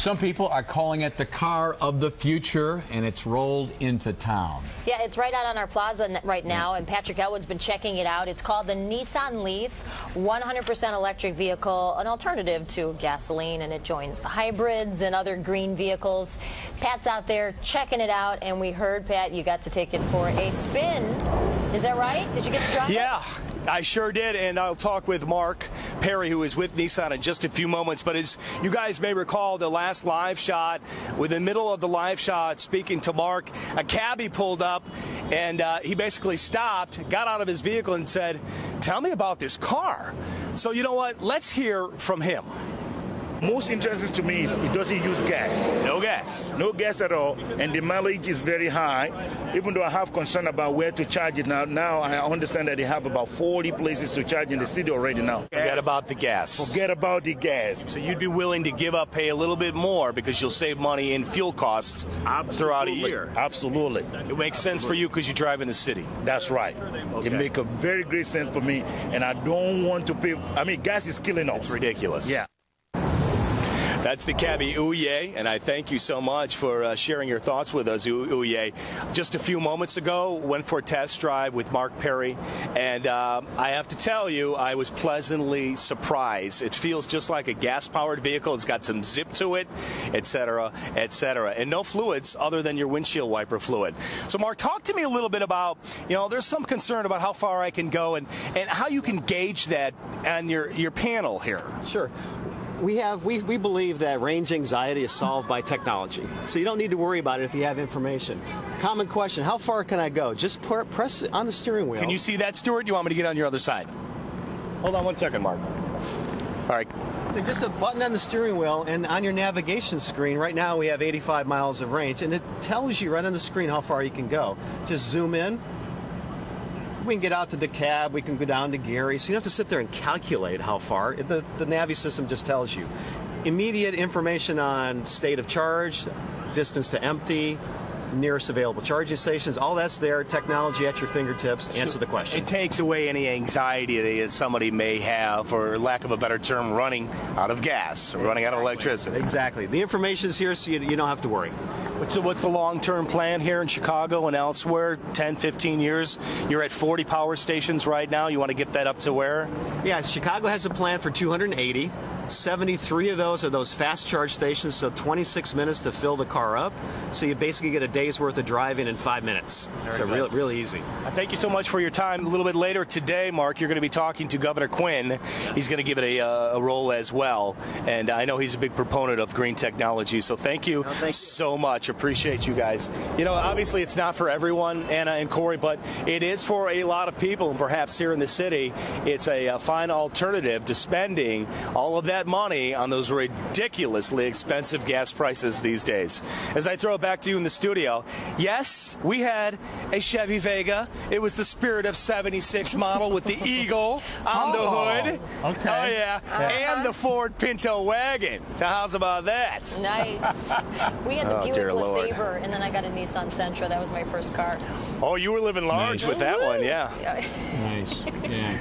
Some people are calling it the car of the future, and it's rolled into town. Yeah, it's right out on our plaza right now, and Patrick Elwood's been checking it out. It's called the Nissan Leaf, 100% electric vehicle, an alternative to gasoline, and it joins the hybrids and other green vehicles. Pat's out there checking it out, and we heard, Pat, you got to take it for a spin. Is that right? Did you get to drive it? Yeah. I sure did, and I'll talk with Mark Perry, who is with Nissan, in just a few moments. But as you guys may recall, the last live shot, within the middle of the live shot, speaking to Mark, a cabbie pulled up, and he basically stopped, got out of his vehicle, and said, "Tell me about this car." So you know what? Let's hear from him. Most interesting to me is it doesn't use gas. No gas. No gas at all, and the mileage is very high. Even though I have concern about where to charge it now I understand that they have about 40 places to charge in the city already now. Forget about the gas. Forget about the gas. So you'd be willing to give up, pay a little bit more because you'll save money in fuel costs throughout a year. Absolutely. It makes sense for you because you drive in the city. That's right. Okay. It makes a very great sense for me, and I don't want to pay. I mean, gas is killing us. It's ridiculous. Yeah. That's the cabbie, Uye, and I thank you so much for sharing your thoughts with us, Uye. Just a few moments ago, went for a test drive with Mark Perry, and I have to tell you, I was pleasantly surprised. It feels just like a gas-powered vehicle. It's got some zip to it, etc., etc., and no fluids other than your windshield wiper fluid. So, Mark, talk to me a little bit about, there's some concern about how far I can go and how you can gauge that on your panel here. Sure. We believe that range anxiety is solved by technology. So you don't need to worry about it if you have information. Common question, how far can I go? Just press it on the steering wheel. Can you see that, Stuart? Do you want me to get on your other side? Hold on one second, Mark. All right. There's just a button on the steering wheel, and on your navigation screen, right now we have 85 miles of range, and it tells you right on the screen how far you can go. Just zoom in. We can get out to DeKalb, we can go down to Gary, so you don't have to sit there and calculate how far. The Navi system just tells you. Immediate information on state of charge, distance to empty, nearest available charging stations, all that's there, technology at your fingertips to answer the question. It takes away any anxiety that somebody may have, or lack of a better term, running out of gas, or running out of electricity. Exactly. The information's here so you don't have to worry. So what's the long-term plan here in Chicago and elsewhere? 10, 15 years? You're at 40 power stations right now. You want to get that up to where? Yeah, Chicago has a plan for 280. 73 of those are those fast charge stations, so 26 minutes to fill the car up. So you basically get a day's worth of driving in 5 minutes. So really easy. Thank you so much for your time. A little bit later today, Mark, you're going to be talking to Governor Quinn. He's going to give it a roll as well. And I know he's a big proponent of green technology. So thank you so much. Appreciate you guys. Obviously it's not for everyone, Anna and Corey, but it is for a lot of people. And perhaps here in the city, it's a fine alternative to spending all of that money on those ridiculously expensive gas prices these days. As I throw it back to you in the studio, yes, we had a Chevy Vega. It was the Spirit of 76 model with the Eagle on the hood. Okay. Oh, yeah. And the Ford Pinto wagon. So how's about that? Nice. We had the Buick LeSabre, and then I got a Nissan Sentra. That was my first car. Oh, you were living large with that one, yeah. Nice. Yeah.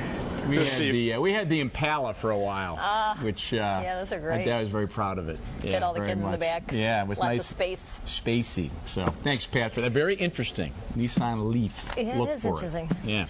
We had the Impala for a while, which yeah, those are great. I was very proud of it. Yeah, Get all the kids in the back. Yeah, it was lots nice. Of space. Spacey. So thanks, Pat, for that. Very interesting Nissan Leaf. Yeah, Look it is for interesting. Yeah.